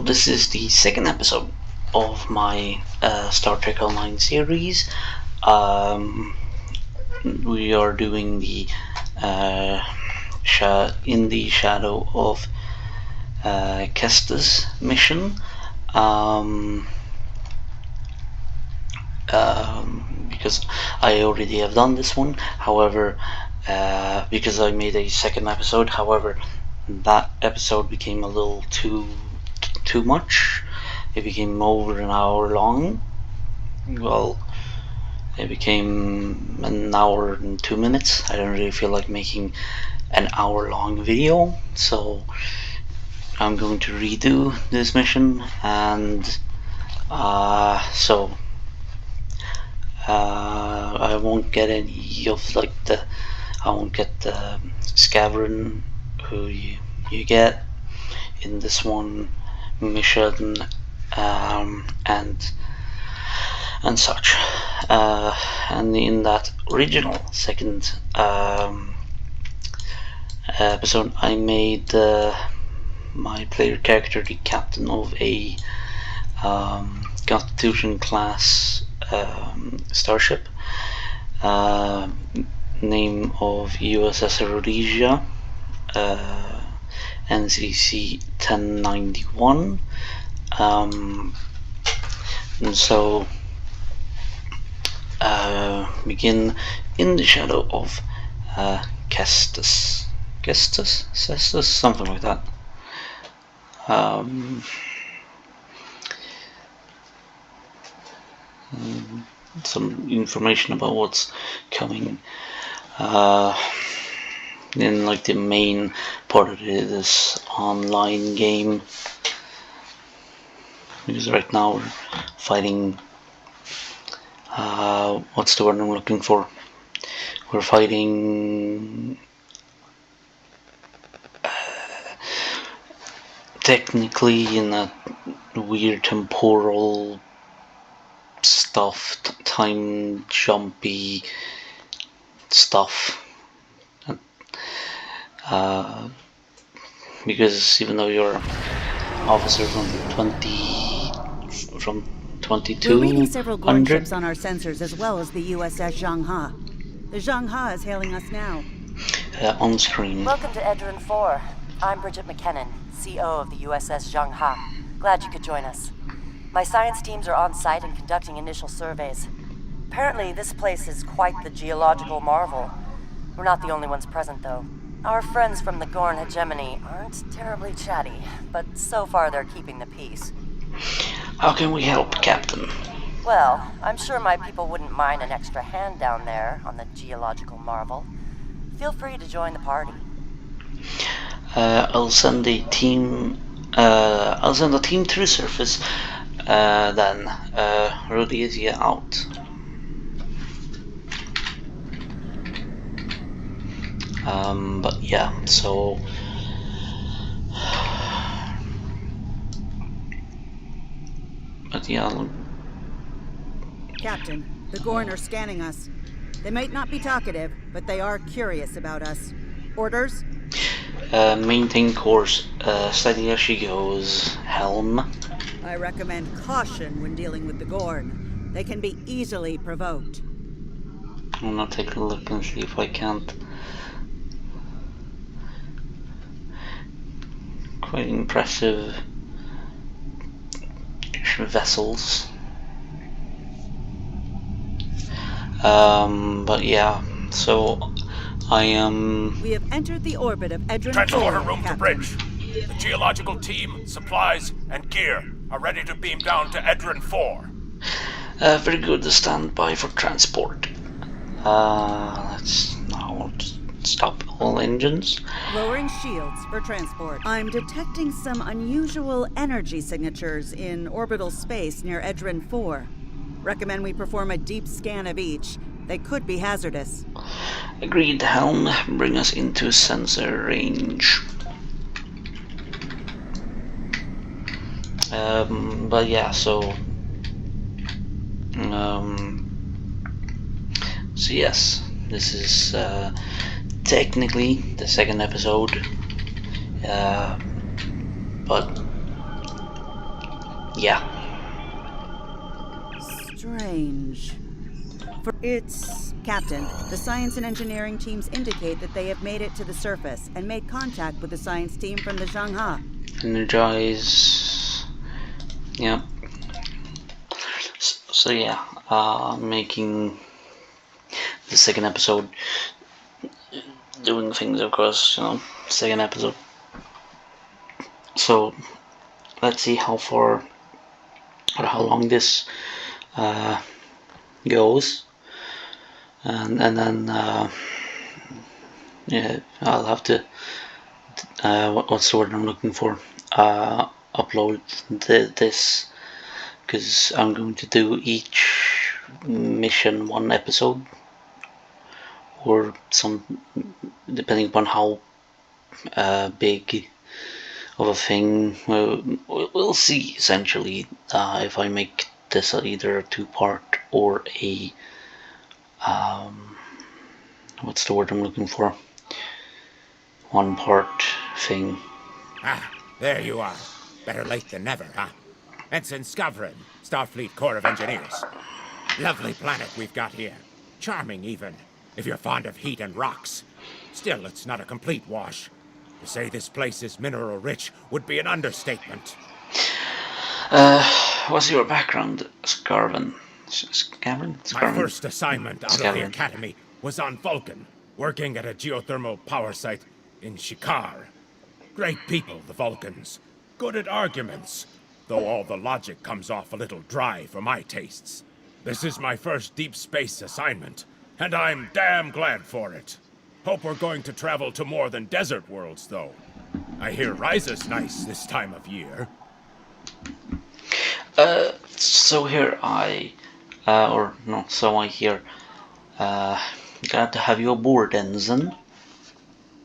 this is the second episode of my Star Trek Online series. We are doing the In the Shadow of Kestis mission. Because I already have done this one. However, because I made a second episode, however, that episode became a little too much. It became over an hour long. Well, it became an hour and 2 minutes. I don't really feel like making an hour-long video, so I'm going to redo this mission, and I won't get any of I won't get the Scaverin who you get in this one mission, and such. And in that original second episode, I made my player character the captain of a Constitution class starship, name of USS Rhodesia, NCC 1091. And so begin in the shadow of Kestis, something like that. Some information about what's coming in like the main part of this online game, because right now we're fighting what's the word I'm looking for? We're fighting technically in a weird temporal stuff, time jumpy stuff, because even though you're an officer from 2200, we're reading several Gorn ships on our sensors, as well as the USS Zhang Ha. The Zhang Ha is hailing us now. On screen. Welcome to Edrin 4. I'm Bridget McKinnon, CO of the USS Zhang Ha. Glad you could join us. My science teams are on site and conducting initial surveys. Apparently, this place is quite the geological marvel. We're not the only ones present, though. Our friends from the Gorn hegemony aren't terribly chatty, but so far they're keeping the peace. How can we help, Captain? Well, I'm sure my people wouldn't mind an extra hand down there on the geological marvel. Feel free to join the party. I'll send a team. I'll send a team to the surface. Then Rhodesia out. But yeah, so Captain, the Gorn are scanning us. They might not be talkative, but they are curious about us. Orders? Maintain course. Steady as she goes. Helm. I recommend caution when dealing with the Gorn. They can be easily provoked. I'm gonna take a look and see if I can't. Quite impressive vessels. But yeah, so I am. We have entered the orbit of Edrin 4. Transporter room Captain. for bridge. The geological team, supplies, and gear are ready to beam down to Edrin 4. Very good. Stand by for transport. Let's now stop all engines. Lowering shields for transport. I'm detecting some unusual energy signatures in orbital space near Edrin 4. Recommend we perform a deep scan of each. They could be hazardous. Agreed, Helm. Bring us into sensor range. But yeah, so yes, this is technically the second episode, but Yeah. Strange. It's... Captain, the science and engineering teams indicate that they have made it to the surface and made contact with the science team from the Zhangha. Energize. Yeah. So yeah, making the second episode, doing things across, second episode. So let's see how far or how long this goes, and then yeah, I'll have to what's the word I'm looking for? Upload this, because I'm going to do each mission one episode, or some, depending upon how big of a thing. We'll see essentially if I make this either a two-part or a what's the word I'm looking for? One-part thing. Ah, there you are. Better late than never, huh? Ensign Skavrin, Starfleet Corps of Engineers. Lovely planet we've got here. Charming, even, if you're fond of heat and rocks. Still, it's not a complete wash. To say this place is mineral-rich would be an understatement. What's your background, Scarvin? Scarvin? My first assignment out of the academy was on Vulcan, working at a geothermal power site in Shikar. Great people, the Vulcans. Good at arguments, though all the logic comes off a little dry for my tastes. This is my first deep space assignment, and I'm damn glad for it. Hope we're going to travel to more than desert worlds, though. I hear Ryza's nice this time of year. So here so I hear. Glad to have you aboard, Ensign.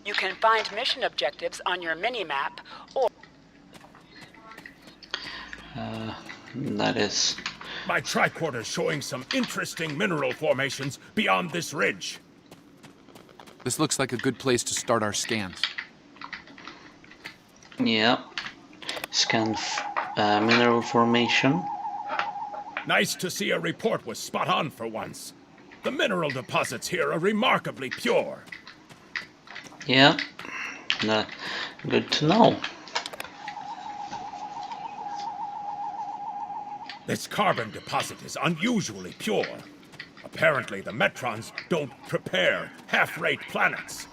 You can find mission objectives on your mini-map, or... That is... My tricorder's showing some interesting mineral formations beyond this ridge. This looks like a good place to start our scans. Yeah. Scan mineral formation. Nice to see a report was spot on for once. The mineral deposits here are remarkably pure. Yeah. Good to know. This carbon deposit is unusually pure. Apparently, the Metrons don't prepare half-rate planets.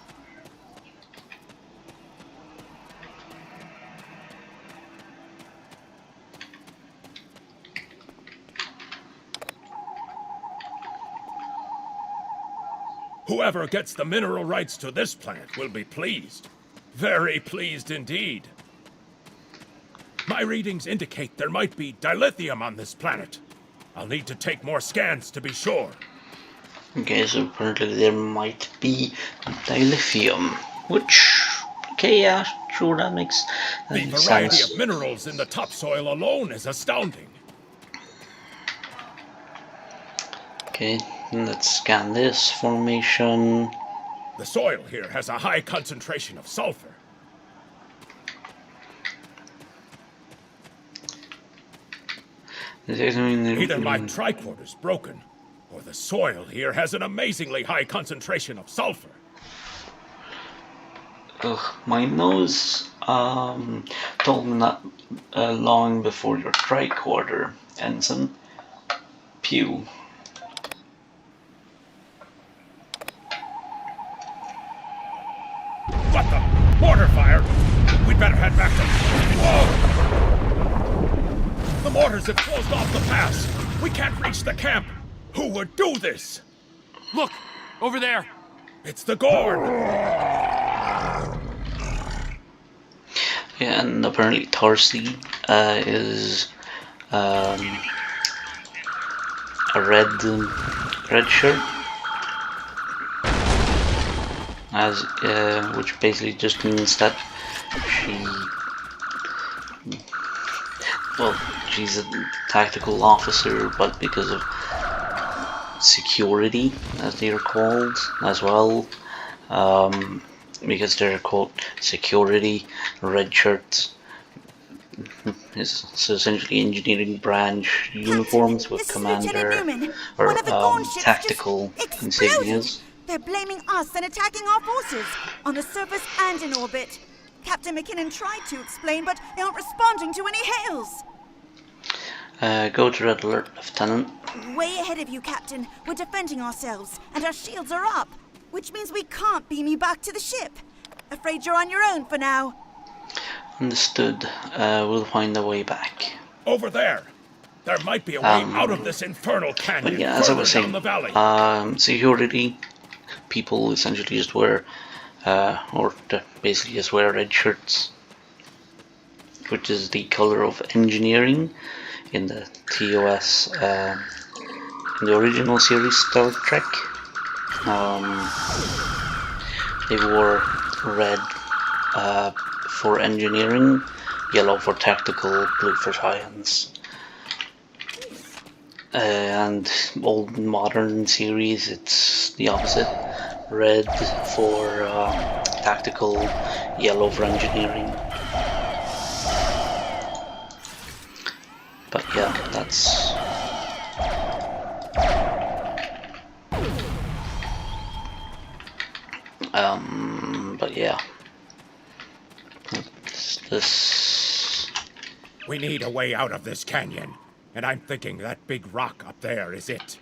Whoever gets the mineral rights to this planet will be pleased. Very pleased indeed. My readings indicate there might be dilithium on this planet. I'll need to take more scans to be sure. Okay, so apparently there might be dilithium, which... Okay, yeah, sure, that makes The variety sense. of minerals in the topsoil alone is astounding. Okay, let's scan this formation. The soil here has a high concentration of sulfur. Either my tricorder's broken, or the soil here has an amazingly high concentration of sulfur. Ugh, my nose told me that long before your tricorder, Ensign. Pew. What the? Mortar fire! We'd better head back to... Whoa! The mortars have closed off the pass! We can't reach the camp! Who would do this? Look! Over there! It's the Gorn! Yeah, and apparently Tarsi is a red shirt, as which basically just means that she's a tactical officer, but because of security, as they are called, as well. Because they're called security, red shirts It's essentially engineering branch uniforms with this is commander Lieutenant Newman. or One of the Gorn ships tactical just exploded. insignias. They're blaming us and attacking our forces on the surface and in orbit. Captain McKinnon tried to explain, but they aren't responding to any hails. Go to Red Alert, Lieutenant. Way ahead of you, Captain. We're defending ourselves, and our shields are up, which means we can't beam you back to the ship. Afraid you're on your own for now. Understood. We'll find a way back. Over there! There might be a way out of this infernal canyon, But yeah, as I was down saying, the valley. security people essentially just wear, basically just wear red shirts, which is the color of engineering in the TOS, in the original series Star Trek. They wore red for engineering, yellow for tactical, blue for science. And old modern series, it's the opposite. Red for tactical, yellow for engineering. But yeah, that's... but yeah. This... We need a way out of this canyon, and I'm thinking that big rock up there is it.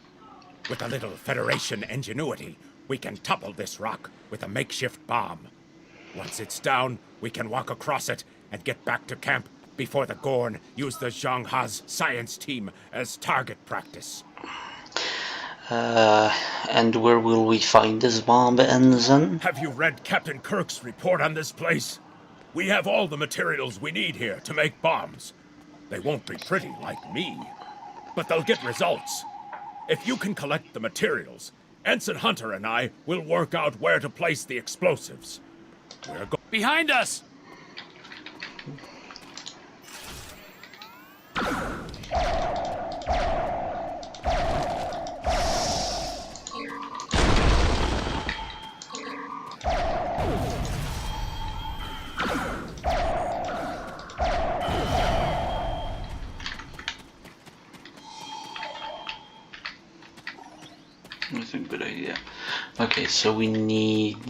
With a little Federation ingenuity, we can topple this rock with a makeshift bomb. Once it's down, we can walk across it and get back to camp before the Gorn use the Zhang Ha's science team as target practice. And where will we find this bomb, Ensign? Have you read Captain Kirk's report on this place? We have all the materials we need here to make bombs. They won't be pretty like me, but they'll get results. If you can collect the materials, Ensign Hunter and I will work out where to place the explosives. We're behind us! That's a good idea. Okay, so we need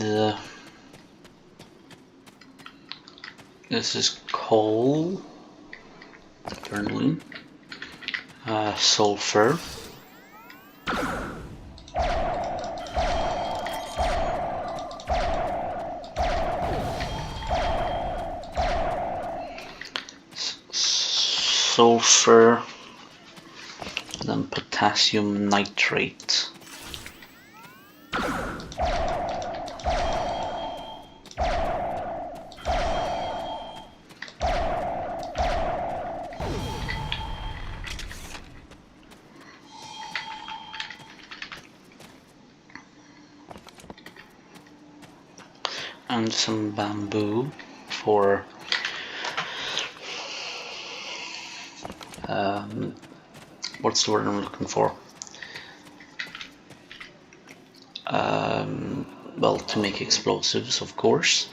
this is coal, apparently. Sulfur. Sulfur, then potassium nitrate. And some bamboo for what's the word I'm looking for? Well, to make explosives, of course.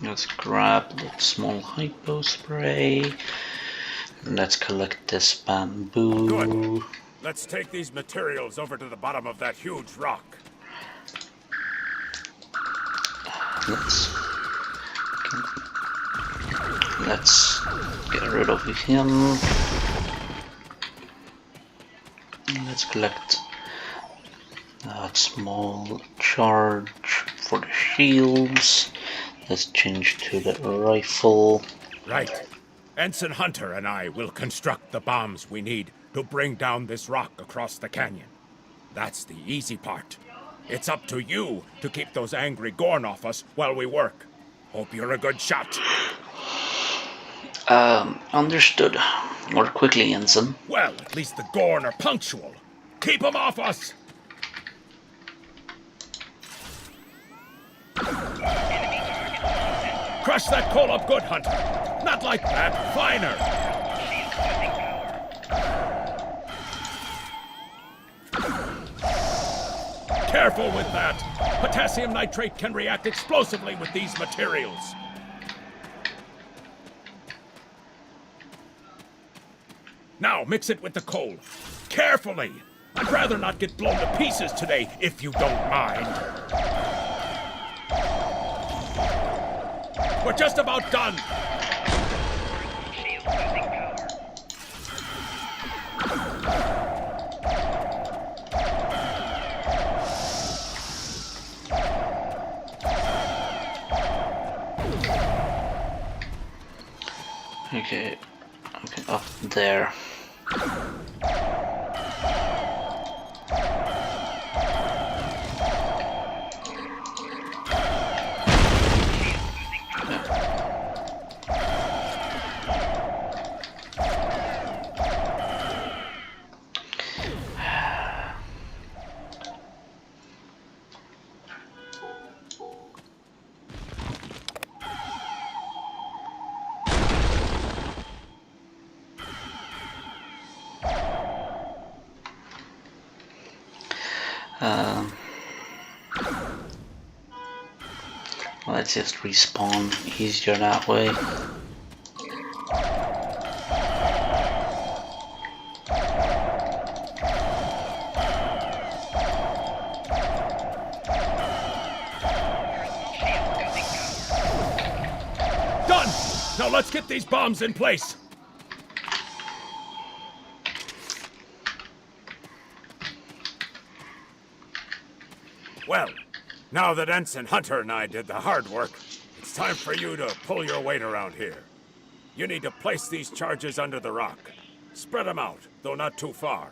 Let's grab that small hypo spray. Let's collect this bamboo. Good. Let's take these materials over to the bottom of that huge rock. Let's get rid of him. Let's collect that small charge for the shields. Let's change to the rifle. Right. Ensign Hunter and I will construct the bombs we need to bring down this rock across the canyon. That's the easy part. It's up to you to keep those angry Gorn off us while we work. Hope you're a good shot. Understood. More quickly, Ensign. Well, at least the Gorn are punctual. Keep them off us! Crush that coal up good, Hunter. Not like that. Finer. Careful with that. Potassium nitrate can react explosively with these materials. Now mix it with the coal. Carefully. I'd rather not get blown to pieces today, if you don't mind. We're just about done. Okay, up there. Let's just respawn easier that way. Done! Now let's get these bombs in place. Well, now that Ensign Hunter and I did the hard work, it's time for you to pull your weight around here. You need to place these charges under the rock. Spread them out, though not too far.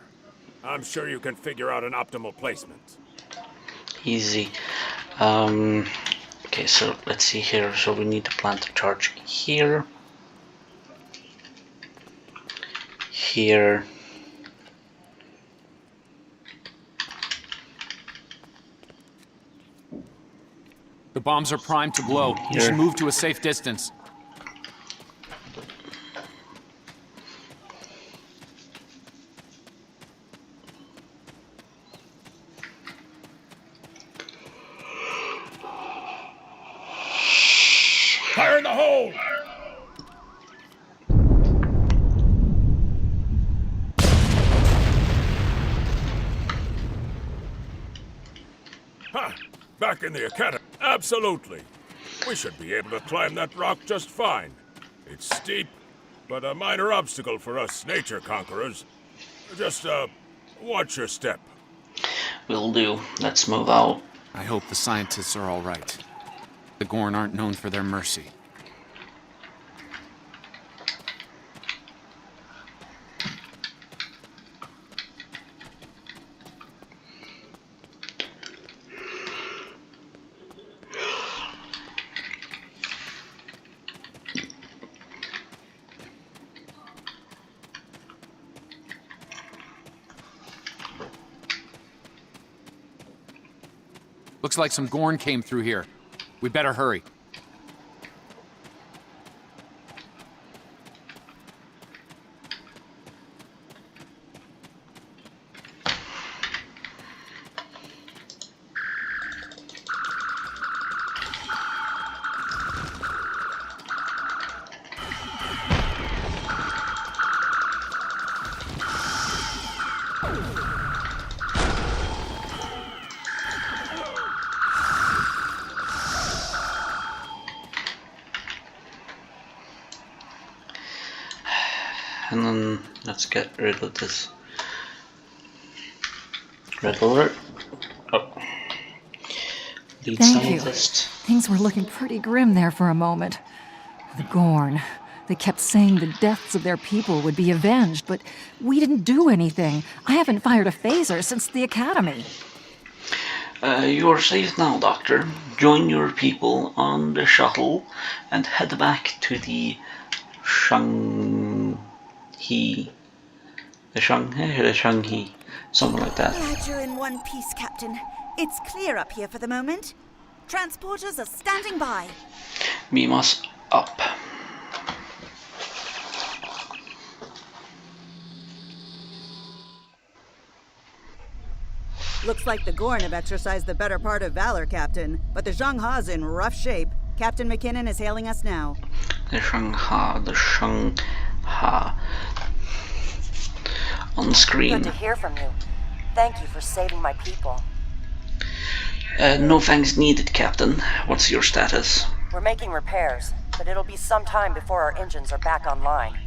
I'm sure you can figure out an optimal placement. Easy. Okay, so let's see here. So we need to plant a charge here. Here. The bombs are primed to blow. You should move to a safe distance. Fire in the hole! Huh, back in the academy. Absolutely. We should be able to climb that rock just fine. It's steep, but a minor obstacle for us nature conquerors. Just, watch your step. Will do. Let's move out. I hope the scientists are all right. The Gorn aren't known for their mercy. Looks like some Gorn came through here. We better hurry. And then let's get rid of this red alert. Oh. Lead Thank scientist. you. Things were looking pretty grim there for a moment. The Gorn. They kept saying the deaths of their people would be avenged, but we didn't do anything. I haven't fired a phaser since the academy. You are safe now, Doctor. Join your people on the shuttle and head back to the Shanghi, something like that. Glad you're in one piece, Captain. It's clear up here for the moment. Transporters are standing by. beam us up. Looks like the Gorn have exercised the better part of valor, Captain. But the Zheng Ha's in rough shape. Captain McKinnon is hailing us now. The Zheng Ha. On screen. Good to hear from you. Thank you for saving my people. No thanks needed, Captain. What's your status? We're making repairs, but it'll be some time before our engines are back online.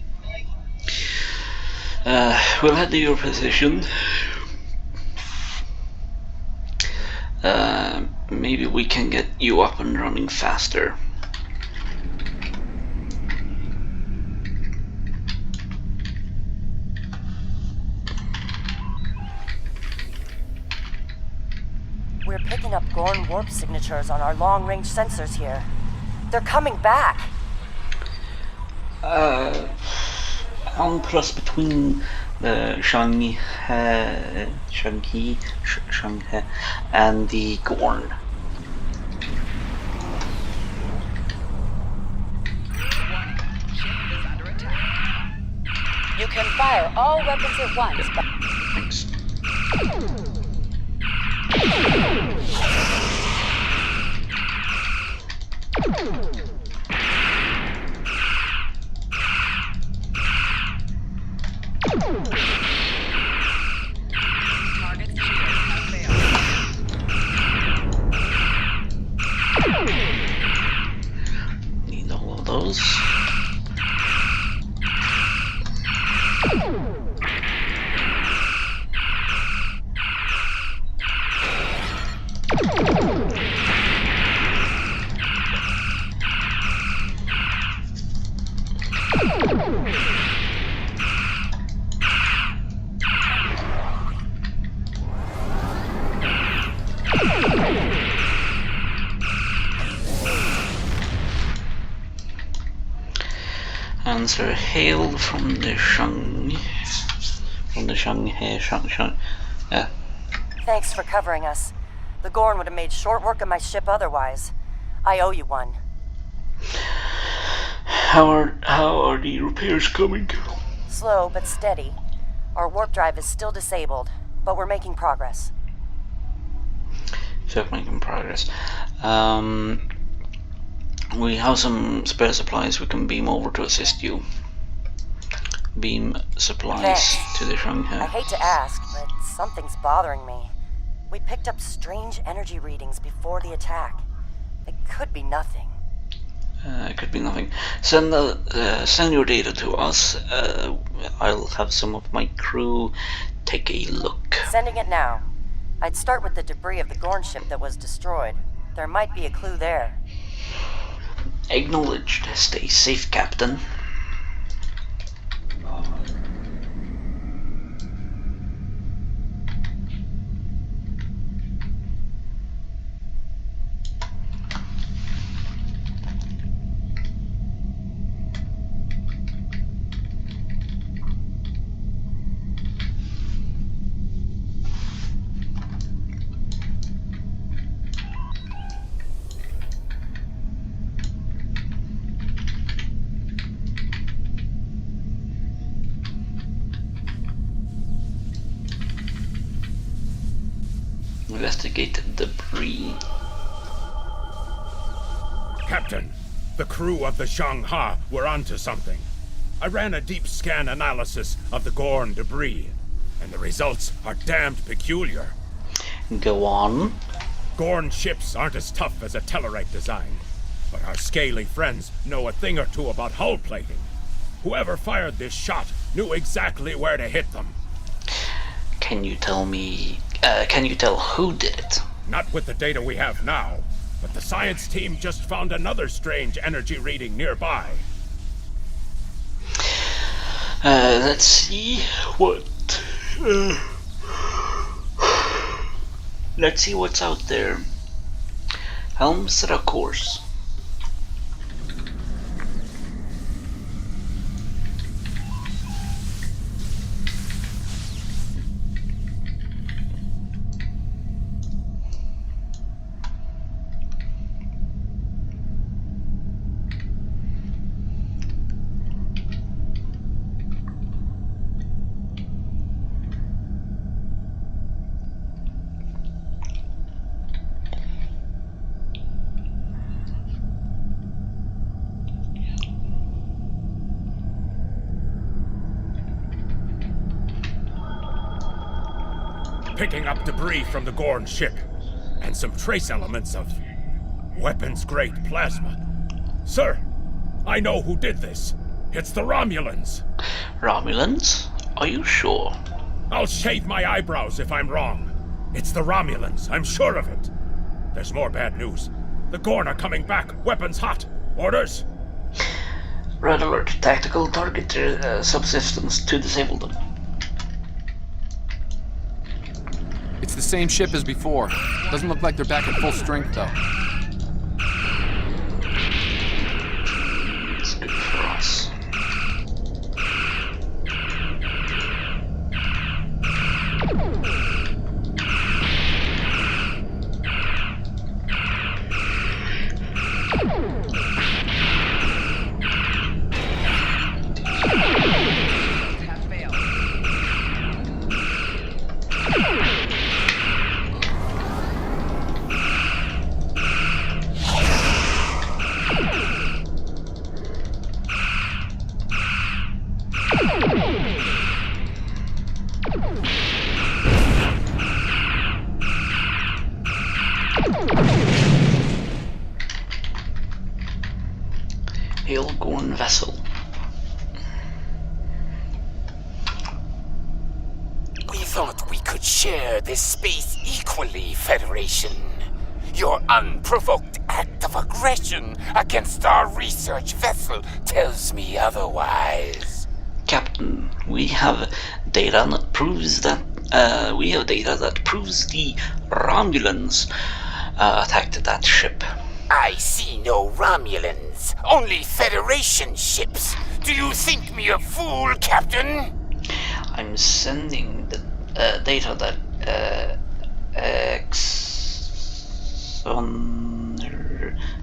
We'll head to your position. Maybe we can get you up and running faster. We're picking up Gorn warp signatures on our long-range sensors here. They're coming back! I'll put us between the Shang-He and the Gorn. You can fire all weapons at once, but Thanks. target's shields have failed. Need all of those. Answer hail from the Shang. Yeah. Thanks for covering us. The Gorn would have made short work of my ship otherwise. I owe you one. How are the repairs coming? Slow but steady. Our warp drive is still disabled, but we're making progress. Still making progress. We have some spare supplies we can beam over to assist you. Beam supplies Thanks. to the Shanghai. I hate to ask, but something's bothering me. We picked up strange energy readings before the attack. It could be nothing. It could be nothing. Send your data to us. I'll have some of my crew take a look. Sending it now. I'd start with the debris of the Gorn ship that was destroyed. There might be a clue there. Acknowledged. Stay safe, Captain. Investigate debris. Captain, the crew of the Zheng were onto something. I ran a deep scan analysis of the Gorn debris, and the results are damned peculiar. Go on. Gorn ships aren't as tough as a Tellarite design, but our scaly friends know a thing or two about hull plating. Whoever fired this shot knew exactly where to hit them. Can you tell who did it? Not with the data we have now, but the science team just found another strange energy reading nearby. Let's see what. Let's see what's out there. Helm set a course. picking up debris from the Gorn ship, and some trace elements of weapons-grade plasma. Sir, I know who did this. It's the Romulans. Romulans? Are you sure? I'll shave my eyebrows if I'm wrong. It's the Romulans, I'm sure of it. There's more bad news. The Gorn are coming back, weapons hot. Orders? Red alert. Tactical target subsystems to disable them. It's the same ship as before. Doesn't look like they're back at full strength, though. It's good for us. Hail Gorn vessel. We thought we could share this space equally, Federation. Your unprovoked act of aggression against our research vessel tells me otherwise. Captain, we have data that proves that the Romulans attacked that ship. I see no Romulans, only Federation ships. Do you think me a fool, Captain? I'm sending the data that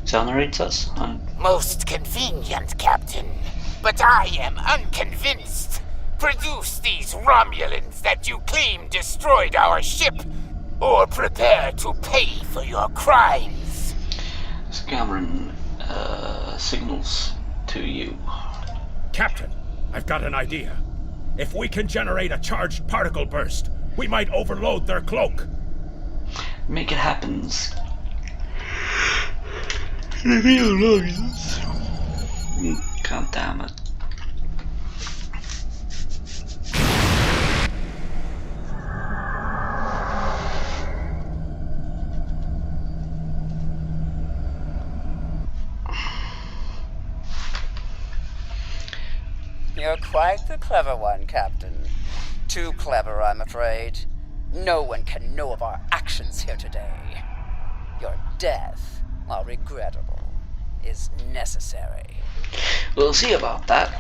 exonerates us. Most convenient, Captain. But I am unconvinced. Produce these Romulans that you claim destroyed our ship, or prepare to pay for your crimes. Cameron signals to you. Captain, I've got an idea. If we can generate a charged particle burst, we might overload their cloak. Make it happen. God damn it. You're quite the clever one, Captain. Too clever, I'm afraid. No one can know of our actions here today. Your death, while regrettable, is necessary. We'll see about that.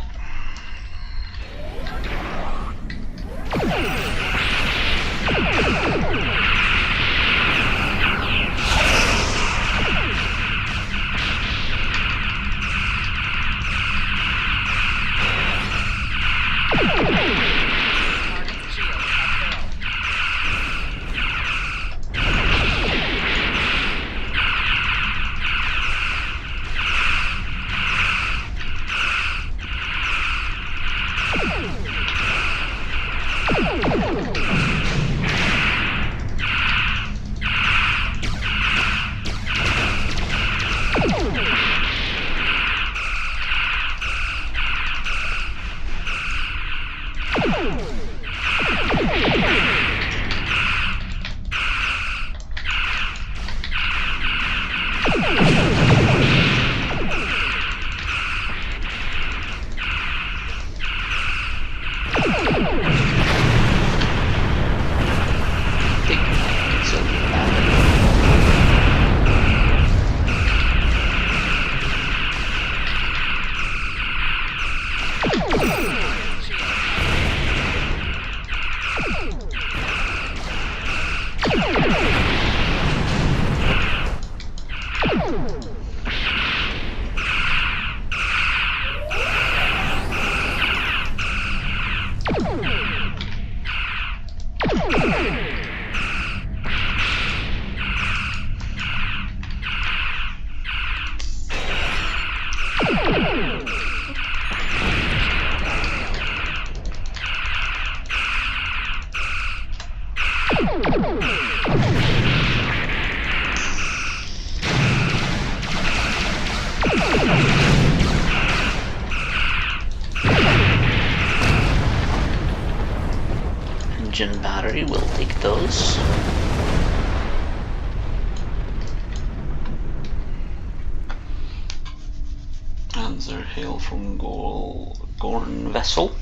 Is there hail from Gorn vessel?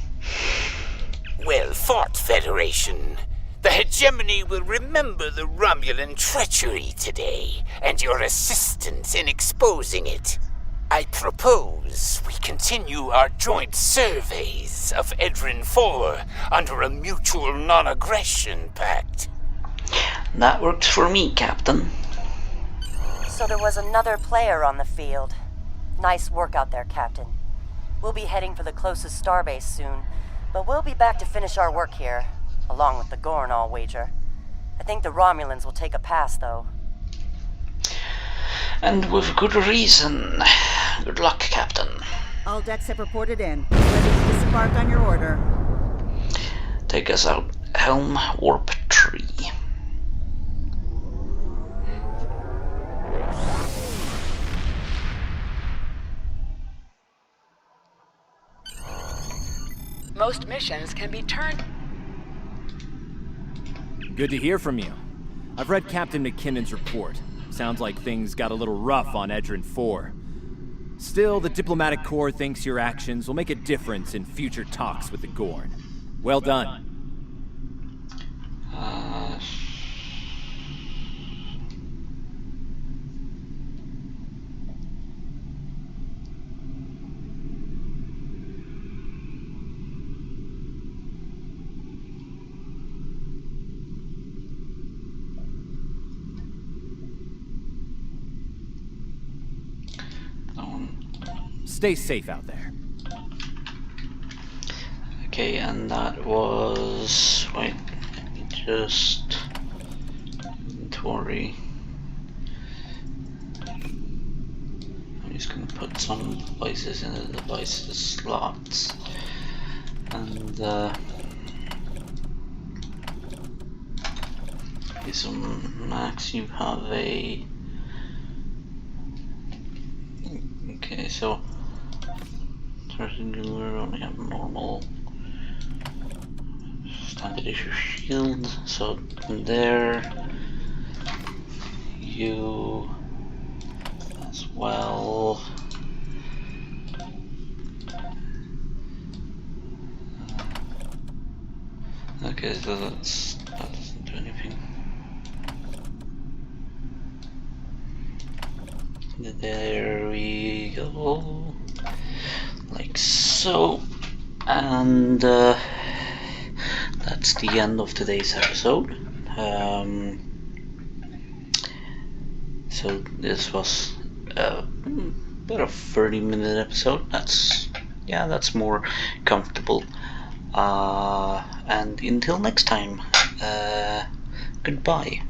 Well fought, Federation. The hegemony will remember the Romulan treachery today, and your assistance in exposing it. I propose we continue our joint surveys of Edrin 4 under a mutual non-aggression pact. That works for me, Captain. So there was another player on the field. Nice work out there, Captain. We'll be heading for the closest starbase soon, but we'll be back to finish our work here, along with the Gorn, I'll wager. I think the Romulans will take a pass, though. And with good reason. Good luck, Captain. All decks have reported in. Ready to disembark on your order. Take us out. Helm warp tree. Most missions can be turned. Good to hear from you. I've read Captain McKinnon's report. Sounds like things got a little rough on Edrin 4. Still, the Diplomatic Corps thinks your actions will make a difference in future talks with the Gorn. Well done. Stay safe out there. Okay, and that was... wait, let me just... inventory. I'm just gonna put some devices in the devices slots. And okay, so Max, you have a... okay, so we only have normal standard issue shield, so there you as well. Okay, so that doesn't do anything. There we go. Like so, and that's the end of today's episode. So this was about a 30-minute episode. That's more comfortable. And until next time, goodbye.